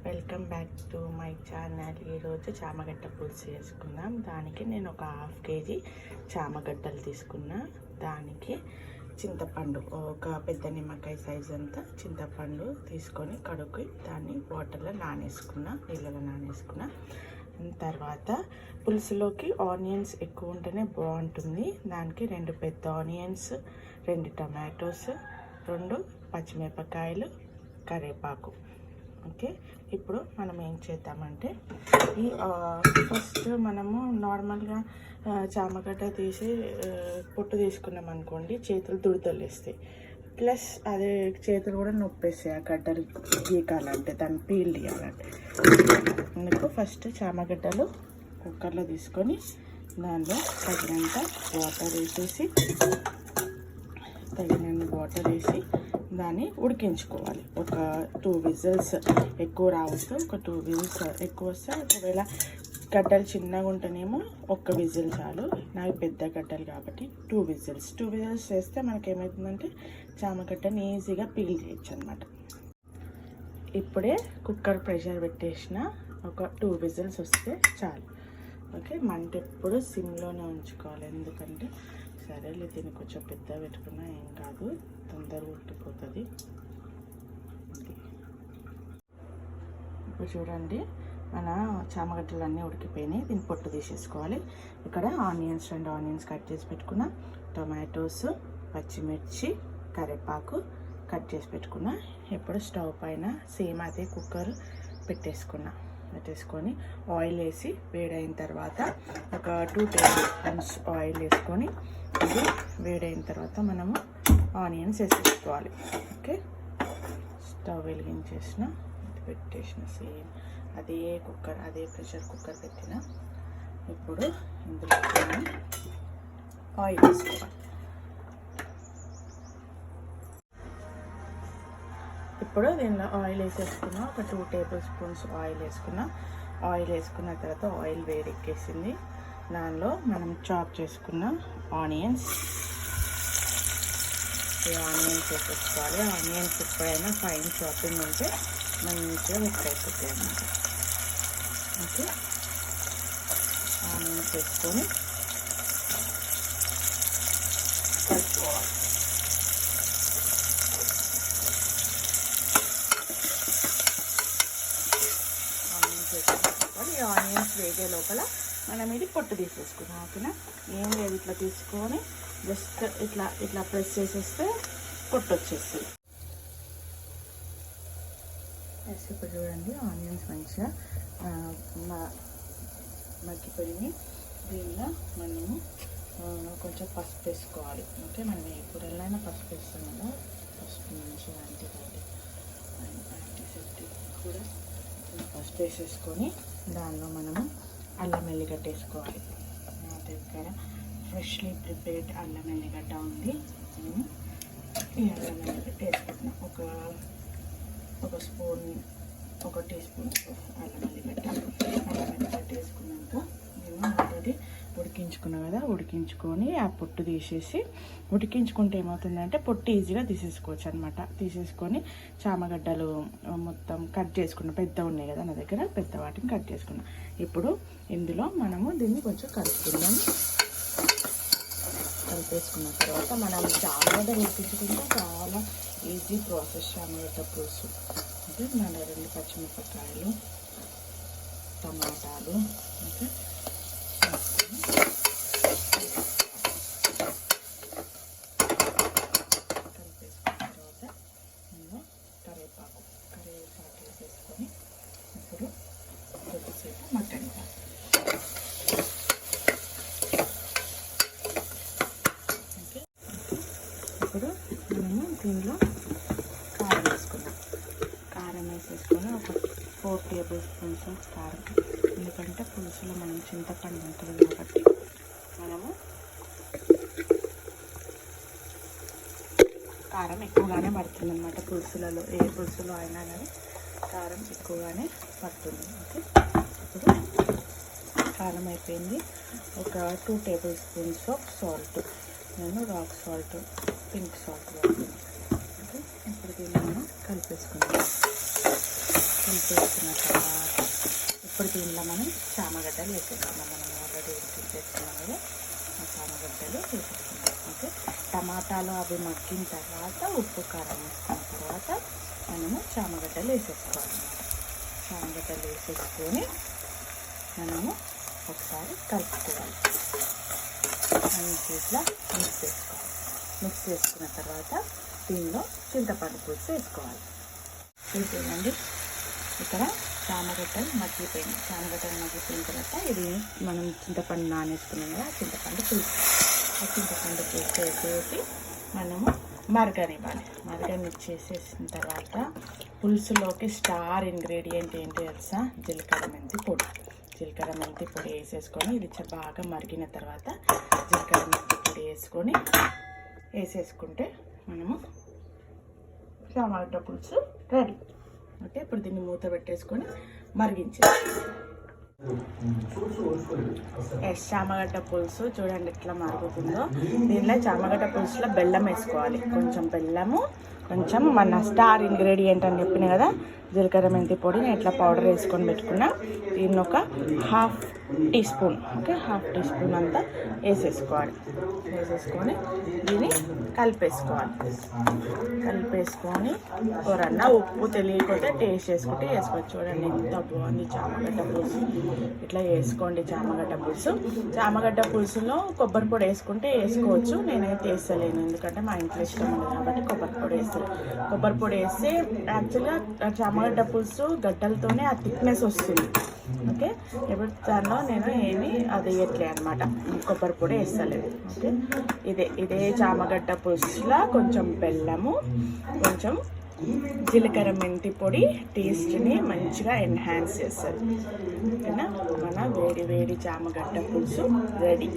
Welcome back to my channel. ఈరోజు చామగడ్డ పులుసు చేసుకుందాం. దానికి నేను ఒక హాఫ్ కేజీ చామగడ్డలు తీసుకున్నా. దానికి చింతపండు, ఒక పెద్ద నిమ్మకాయ సైజ్ అంతా చింతపండు తీసుకొని కడుక్కి దాన్ని వాటర్లో నానేసుకున్నా, నీళ్ళలో నానేసుకున్నా. తర్వాత పులుసులోకి ఆనియన్స్ ఎక్కువ ఉంటేనే బాగుంటుంది. దానికి 2 పెద్ద ఆనియన్స్, 2 టమాటోస్, 2 పచ్చిమిరపకాయలు, కరివేపాకు. ఓకే, ఇప్పుడు మనం ఏం చేద్దామంటే ఫస్ట్ మనము నార్మల్గా చామగడ్డ తీసి పొట్టు తీసుకున్నాం అనుకోండి, చేతులు దుడతలు వేస్తాయి. ప్లస్ అదే చేతులు కూడా నొప్పేస్తాయి ఆ గడ్డలు గీకాలంటే, దాన్ని పీల్ తీయాలంటే. అందుకు ఫస్ట్ చామగడ్డలు కుక్కర్లో తీసుకొని దానిలో తగినంత వాటర్ వేసి దాన్ని ఉడికించుకోవాలి. ఒక 2 విజిల్స్, ఎక్కువ రావచ్చు. ఒక 2 విజిల్స్ ఎక్కువ వస్తే, ఒకవేళ గడ్డలు చిన్నగా ఉంటేనేమో 1 విజిల్ చాలు. నాకు పెద్ద గడ్డలు కాబట్టి 2 విజిల్స్ వేస్తే మనకి ఏమవుతుందంటే చామగడ్డని ఈజీగా పీల్ చేయొచ్చు అనమాట. ఇప్పుడే కుక్కర్ ప్రెషర్ పెట్టేసిన, ఒక 2 విజిల్స్ వస్తే చాలు. ఓకే, మంట ఎప్పుడు సిమ్లోనే ఉంచుకోవాలి. ఎందుకంటే సరేలే, దీన్ని కొంచెం పెద్ద పెట్టుకున్నా ఏం కాదు, తొందరగా ఉట్టిపోతుంది. ఇప్పుడు చూడండి, మన చామగడ్డలన్నీ ఉడికిపోయినాయి. దీన్ని పొట్టు తీసేసుకోవాలి. ఇక్కడ 2 ఆనియన్స్ కట్ చేసి పెట్టుకున్నా, టొమాటోస్, పచ్చిమిర్చి, కరివేపాకు కట్ చేసి పెట్టుకున్నా. ఇప్పుడు స్టవ్ పైన సేమ్ అదే కుక్కర్ పెట్టేసుకొని ఆయిల్ వేసి వేడైన తర్వాత ఒక 2 టేబుల్ స్పూన్స్ ఆయిల్ వేసుకొని, ఇది వేడైన తర్వాత మనము ఆనియన్స్ వేసేసుకోవాలి. ఓకే, స్టవ్ వెలిగించేసిన, పెట్టేసిన సేమ్ అదే ప్రెషర్ కుక్కర్ పెట్టిన. ఇప్పుడు ఇందులో ఆయిల్ వేసుకోవాలి. ఇప్పుడు దీనిలో ఆయిల్ వేసేసుకున్నా, ఒక 2 టేబుల్ స్పూన్స్ ఆయిల్ వేసుకున్న తర్వాత ఆయిల్ వేడెక్కేసింది. దానిలో మనం చాప్ చేసుకున్న ఆనియన్స్ వేసేసుకోవాలి. ఆనియన్స్ ఎప్పుడైనా ఫైన్ చాపింగ్ ఉంటే మంచిగా మిక్స్ అయిపోతాయి అన్నమాట. ఓకే, ఆనియన్స్ వేసుకొని కలుపుకోవాలి. ఆనియన్స్ వేగే లోపల మనం ఇది పొట్టు తీసేసుకున్నాం. ఓకేనా, ఏం లేదు, ఇట్లా తీసుకొని జస్ట్ ఇట్లా ప్రెస్ చేసేస్తే పొట్టు వచ్చేస్తుంది. ఇప్పుడు చూడండి, ఆనియన్స్ మంచిగా మగ్గిపోయి దీనిలో మనము కొంచెం పసుపు వేసుకోవాలి. ఓకే, మనం ఏ కూరలైనా పసుపు వేస్తాం కదా, పసుపు మంచిగా యాంటీసెప్టిక్ కూడా. పసుపు వేసేసుకొని దానిలో మనము అల్లం ఎల్లిగడ్డ వేసుకోవాలి. నా దగ్గర ఫ్రెష్లీ ప్రిపేర్డ్ అల్లం ఎల్లిగడ్డ ఉంది. నేను ఈ అల్లం ఎల్లిగడ్డ వేసుకుంటున్నా. ఒక టీ స్పూన్ అల్లం ఎల్లిగడ్డ వేసుకున్నాక నేను ఆల్రెడీ ఉడికించుకున్నా కదా, ఉడికించుకొని ఆ పొట్టు తీసేసి, ఉడికించుకుంటే ఏమవుతుందంటే పొట్టు ఈజీగా తీసేసుకోవచ్చు అనమాట. తీసేసుకొని చామగడ్డలు మొత్తం కట్ చేసుకున్నా, పెద్ద ఉన్నాయి కదా నా దగ్గర, పెద్ద వాటిని కట్ చేసుకున్నా. ఇప్పుడు ఇందులో మనము దీన్ని కొంచెం కలిపేసుకున్న తర్వాత మనం చామగడ్డ ఉడికించుకుంటే చాలా ఈజీ ప్రాసెస్ చామగడ్డ పులుసు. అంటే మన 2 పచ్చిమిరపకాయలు, టమాటాలు, ఓకే, కలిపేసుకున్న తర్వాత ఇందులో కరివేపాకు వేసేసుకొని ఇప్పుడు కొద్దిసేపు మగ్గనివ్వాలి. ఓకే, ఇప్పుడు మనము దీనిలో కారం వేసేసుకొని ఒక 4 టేబుల్ స్పూన్స్ కారం. ఎందుకంటే పులుసులో మనం చింతపండు ఉంటుంది కాబట్టి మనము కారం ఎక్కువగానే పడుతుంది అన్నమాట. పులుసులలో ఏ పులుసులో అయినా కానీ కారం ఎక్కువగానే పడుతుంది. ఓకే, ఇప్పుడు కారం అయిపోయింది. ఒక 2 టేబుల్ స్పూన్స్ ఆఫ్ సాల్ట్, నేను రాక్ సాల్ట్, పింక్ సాల్ట్ వాడుతున్నాను. ఓకే, ఇప్పుడు దీన్ని మనం కలిపేసుకుందాం. కలిపేసుకున్న తర్వాత ఇప్పుడు దీనిలో మనం చామగడ్డలు వేసేసుకున్నాం. మనం ఆల్రెడీ వేసుకున్నాం కదా, ఆ చామగడ్డలు వేసేసుకున్నాం. ఓకే, టమాటాలు అవి మగ్గిన తర్వాత ఉప్పు కారం వేసుకున్న తర్వాత మనము చామగడ్డలు వేసేసుకోవాలి. చామగడ్డలు వేసేసుకొని మనము ఒకసారి కలుపుకోవాలి. ఇట్లా మిక్స్ చేసుకోవాలి. మిక్స్ చేసుకున్న తర్వాత దీనిలో చింతపండు పులుసు వేసుకోవాలి. చూసేయండి, ఇక్కడ చామగడ్డలు మగ్గిపోయిన తర్వాత ఇది మనం చింతపండు నానేసుకున్నాం కదా, చింతపండు పులుసు. ఆ చింతపండు పులుసు వేసేసి మనము మరగనివ్వాలి. మరగనిచ్చేసేసిన తర్వాత పులుసులోకి స్టార్ ఇంగ్రీడియంట్ ఏంటి తెలుసా? జీలకర్ర మెంతి పొడి వేసేసుకొని ఇది బాగా మరిగిన తర్వాత జీలకర్ర మెంతి పొడి వేసేసుకుంటే మనము టమాటా పులుసు రెడీ. ఓకే, ఇప్పుడు దీన్ని మూత పెట్టేసుకొని మరిగించేసి చామగడ్డ పులుసు చూడండి ఎట్లా మరుగుతుందో. దీనిలో చామగడ్డ పులుసులో బెల్లం వేసుకోవాలి. కొంచెం బెల్లము, కొంచెం మన స్టార్ ఇంగ్రీడియంట్ అని చెప్పిన కదా జీలకర్ర మెంతి పొడి నేను ఇట్లా పౌడర్ వేసుకొని పెట్టుకున్నా. దీన్ని ఒక half teaspoon, okay, half teaspoon అంతా వేసేసుకొని దీన్ని కలిపేసుకొని కూరన్న ఉప్పు తెలియకపోతే టేస్ట్ చేసుకుంటే వేసుకోవచ్చు. చూడండి ఎంత బాగుంది చామగడ్డ పులుసు. ఇట్లా వేసుకోండి చామగడ్డ పులుసులో కొబ్బరి పొడి వేసుకుంటే వేసుకోవచ్చు. నేనైతే వేస్తలేను, ఎందుకంటే మా ఇంట్లో ఇష్టం ఉంది కాబట్టి కొబ్బరి పొడి వేస్తే యాక్చువల్గా చామగడ్డ పులుసు గడ్డలతోనే ఆ థిక్నెస్ వస్తుంది. ఓకే, ఇప్పుడు దానిలో నేను ఏమి అది వేయట్లే అనమాట, కొబ్బరి పొడి వేస్తలేదు. ఓకే, ఇదే చామగడ్డ పులుసులో కొంచెం బెల్లము, కొంచెం జీలకర్ర మెంతి పొడి టేస్ట్ని మంచిగా ఎన్హాన్స్ చేస్తుంది. ఓకేనా, మన వేడి చామగడ్డ పులుసు రెడీ.